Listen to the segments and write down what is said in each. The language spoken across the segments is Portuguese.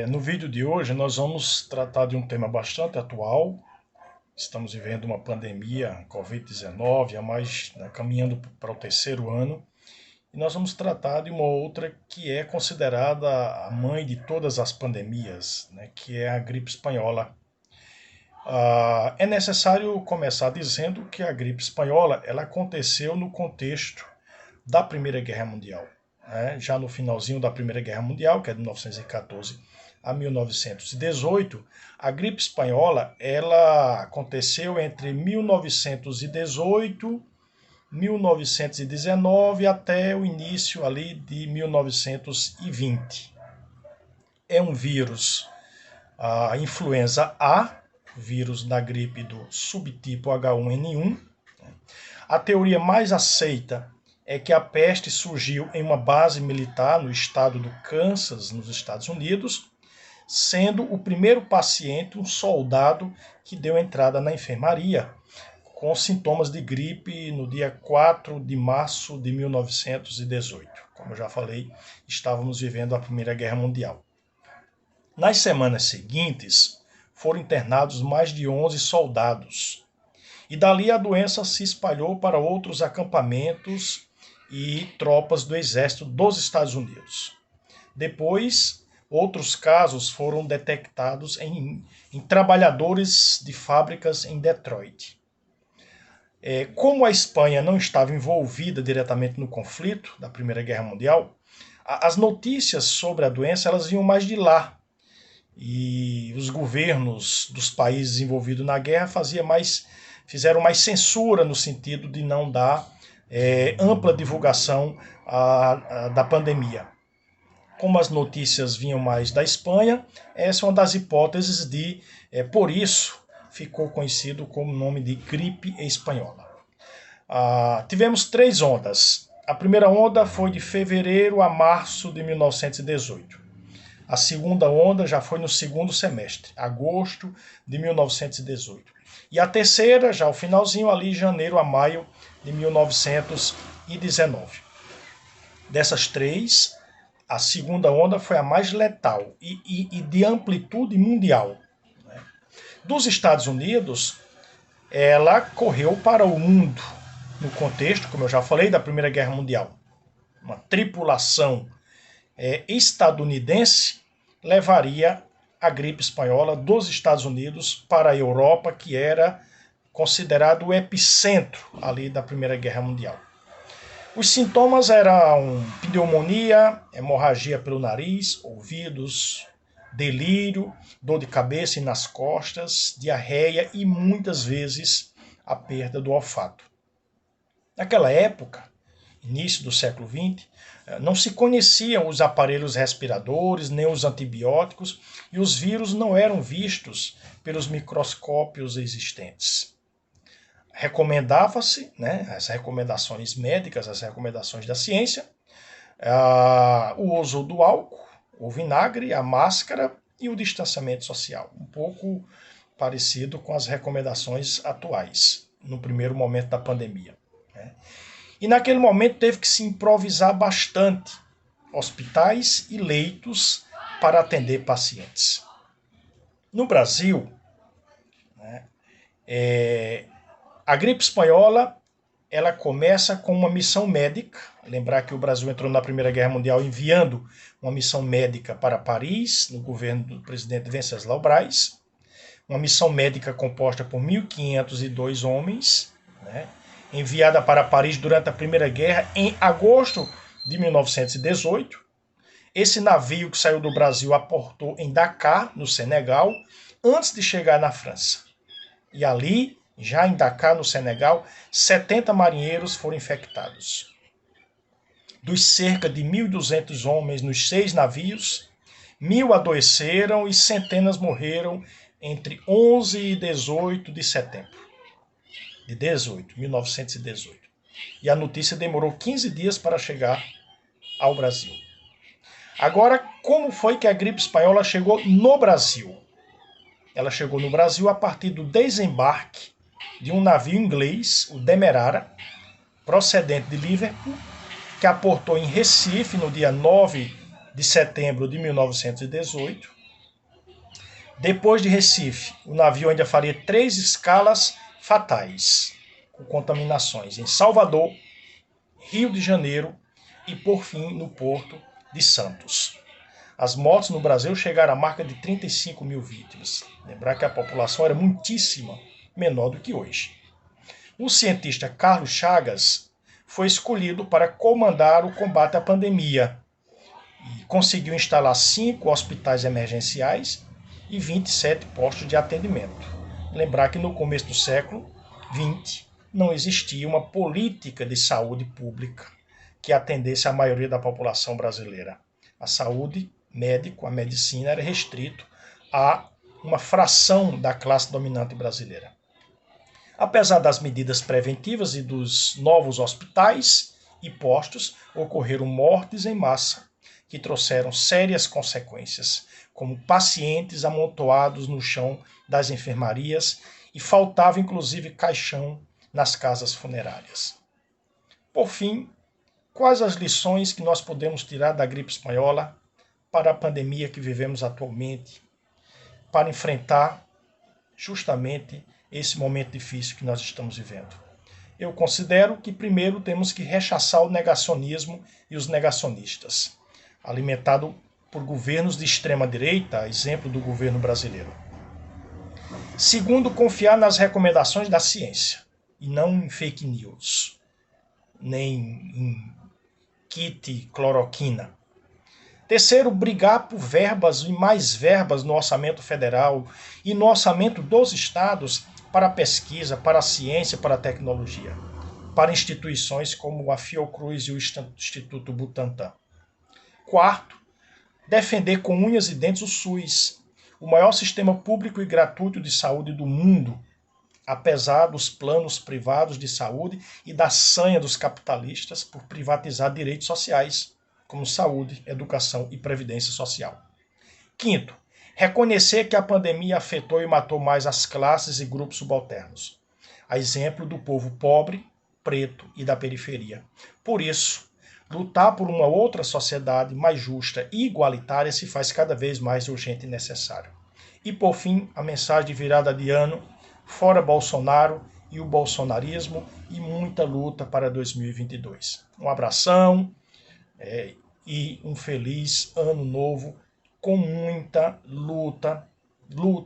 No vídeo de hoje nós vamos tratar de um tema bastante atual. Estamos vivendo uma pandemia Covid-19, caminhando para o terceiro ano. E nós vamos tratar de uma outra que é considerada a mãe de todas as pandemias, né, que é a gripe espanhola. É necessário começar dizendo que a gripe espanhola ela aconteceu no contexto da Primeira Guerra Mundial. Né? Já no finalzinho da Primeira Guerra Mundial, que é de 1914 a 1918, a gripe espanhola ela aconteceu entre 1918 1919 até o início ali de 1920. É um vírus, a influenza A, vírus da gripe do subtipo H1N1. A teoria mais aceita é que a peste surgiu em uma base militar no estado do Kansas, nos Estados Unidos, sendo o primeiro paciente um soldado que deu entrada na enfermaria, com sintomas de gripe no dia 4 de março de 1918. Como eu já falei, estávamos vivendo a Primeira Guerra Mundial. Nas semanas seguintes, foram internados mais de 11 soldados. E dali a doença se espalhou para outros acampamentos e tropas do exército dos Estados Unidos. Depois, outros casos foram detectados em trabalhadores de fábricas em Detroit. Como a Espanha não estava envolvida diretamente no conflito da Primeira Guerra Mundial, as notícias sobre a doença elas vinham mais de lá. E os governos dos países envolvidos na guerra fizeram mais censura no sentido de não dar ampla divulgação da pandemia. Como as notícias vinham mais da Espanha, essa é uma das hipóteses por isso, ficou conhecido como o nome de gripe espanhola. Tivemos 3 ondas. A primeira onda foi de fevereiro a março de 1918. A segunda onda já foi no segundo semestre, agosto de 1918. E a terceira, já o finalzinho ali, janeiro a maio de 1919. Dessas 3, a segunda onda foi a mais letal e de amplitude mundial. Dos Estados Unidos, ela correu para o mundo, no contexto, como eu já falei, da Primeira Guerra Mundial. Uma tripulação estadunidense levaria a gripe espanhola dos Estados Unidos para a Europa, que era considerado o epicentro ali da Primeira Guerra Mundial. Os sintomas eram pneumonia, hemorragia pelo nariz, ouvidos, delírio, dor de cabeça e nas costas, diarreia e muitas vezes a perda do olfato. Naquela época, início do século XX, não se conheciam os aparelhos respiradores, nem os antibióticos, e os vírus não eram vistos pelos microscópios existentes. Recomendava-se, as recomendações médicas, as recomendações da ciência, o uso do álcool, o vinagre, a máscara e o distanciamento social. Um pouco parecido com as recomendações atuais, no primeiro momento da pandemia. E naquele momento teve que se improvisar bastante hospitais e leitos para atender pacientes. No Brasil, a gripe espanhola ela começa com uma missão médica. Lembrar que o Brasil entrou na Primeira Guerra Mundial enviando uma missão médica para Paris, no governo do presidente Venceslau Braz. Uma missão médica composta por 1.502 homens, enviada para Paris durante a Primeira Guerra em agosto de 1918. Esse navio que saiu do Brasil aportou em Dakar, no Senegal, antes de chegar na França. E ali, já em Dakar, no Senegal, 70 marinheiros foram infectados. Dos cerca de 1.200 homens nos 6 navios, 1.000 adoeceram e centenas morreram entre 11 e 18 de setembro. De 1918. E a notícia demorou 15 dias para chegar ao Brasil. Agora, como foi que a gripe espanhola chegou no Brasil? Ela chegou no Brasil a partir do desembarque de um navio inglês, o Demerara, procedente de Liverpool, que aportou em Recife no dia 9 de setembro de 1918. Depois de Recife, o navio ainda faria 3 escalas fatais, com contaminações em Salvador, Rio de Janeiro e, por fim, no Porto de Santos. As mortes no Brasil chegaram à marca de 35 mil vítimas. Lembrar que a população era muitíssima menor do que hoje. O cientista Carlos Chagas foi escolhido para comandar o combate à pandemia e conseguiu instalar 5 hospitais emergenciais e 27 postos de atendimento. Lembrar que no começo do século XX não existia uma política de saúde pública que atendesse a maioria da população brasileira. A saúde médica, a medicina, era restrito a uma fração da classe dominante brasileira. Apesar das medidas preventivas e dos novos hospitais e postos, ocorreram mortes em massa que trouxeram sérias consequências, como pacientes amontoados no chão das enfermarias e faltava inclusive caixão nas casas funerárias. Por fim, quais as lições que nós podemos tirar da gripe espanhola para a pandemia que vivemos atualmente, para enfrentar justamente esse momento difícil que nós estamos vivendo? Eu considero que primeiro temos que rechaçar o negacionismo e os negacionistas, alimentado por governos de extrema-direita, exemplo do governo brasileiro. Segundo, confiar nas recomendações da ciência, e não em fake news, nem em kit cloroquina. Terceiro, brigar por verbas e mais verbas no orçamento federal e no orçamento dos estados para a pesquisa, para a ciência, para a tecnologia, para instituições como a Fiocruz e o Instituto Butantan. Quarto, defender com unhas e dentes o SUS, o maior sistema público e gratuito de saúde do mundo, apesar dos planos privados de saúde e da sanha dos capitalistas por privatizar direitos sociais, como saúde, educação e previdência social. Quinto, reconhecer que a pandemia afetou e matou mais as classes e grupos subalternos, a exemplo do povo pobre, preto e da periferia. Por isso, lutar por uma outra sociedade mais justa e igualitária se faz cada vez mais urgente e necessário. E por fim, a mensagem de virada de ano: fora Bolsonaro e o bolsonarismo, e muita luta para 2022. Um abração e um feliz ano novo com muita luta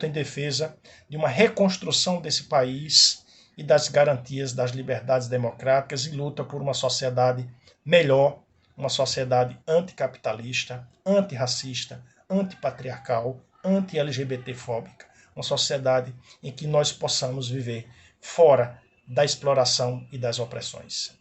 em defesa de uma reconstrução desse país e das garantias das liberdades democráticas, e luta por uma sociedade melhor, uma sociedade anticapitalista, antirracista, antipatriarcal, anti-LGBT-fóbica, uma sociedade em que nós possamos viver fora da exploração e das opressões.